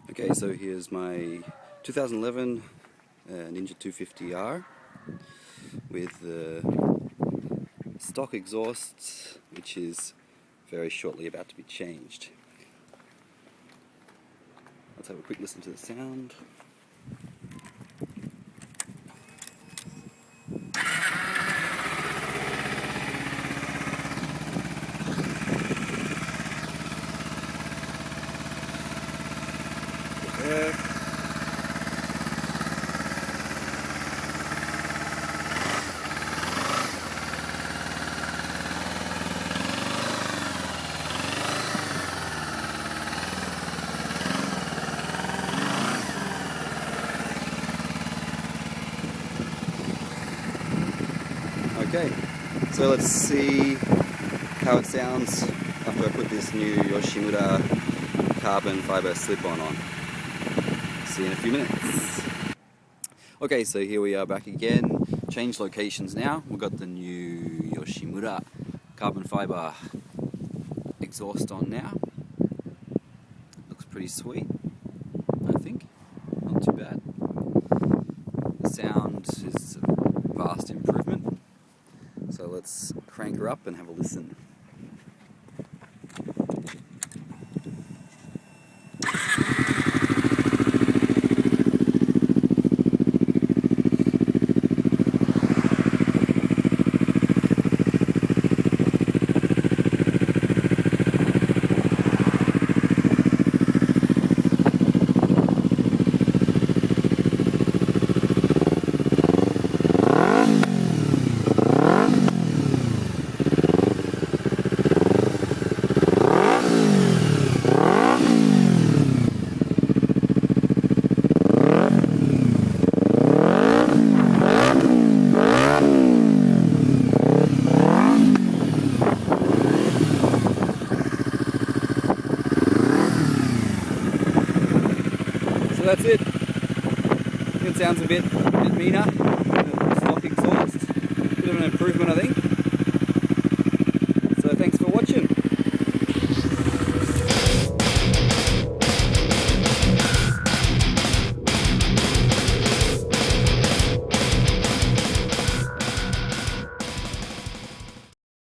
Okay, so here's my 2011 Ninja 250R with the stock exhaust, which is very shortly about to be changed. Let's have a quick listen to the sound. There. Okay, so let's see how it sounds after I put this new Yoshimura carbon fiber slip-on on. See you in a few minutes. Okay, so here we are back again. Changed locations now. We've got the new Yoshimura carbon fiber exhaust on now. Looks pretty sweet, I think. Not too bad. The sound is a vast improvement. So let's crank her up and have a listen. So that's it. It sounds a bit meaner. Stock exhaust. Bit of an improvement, I think.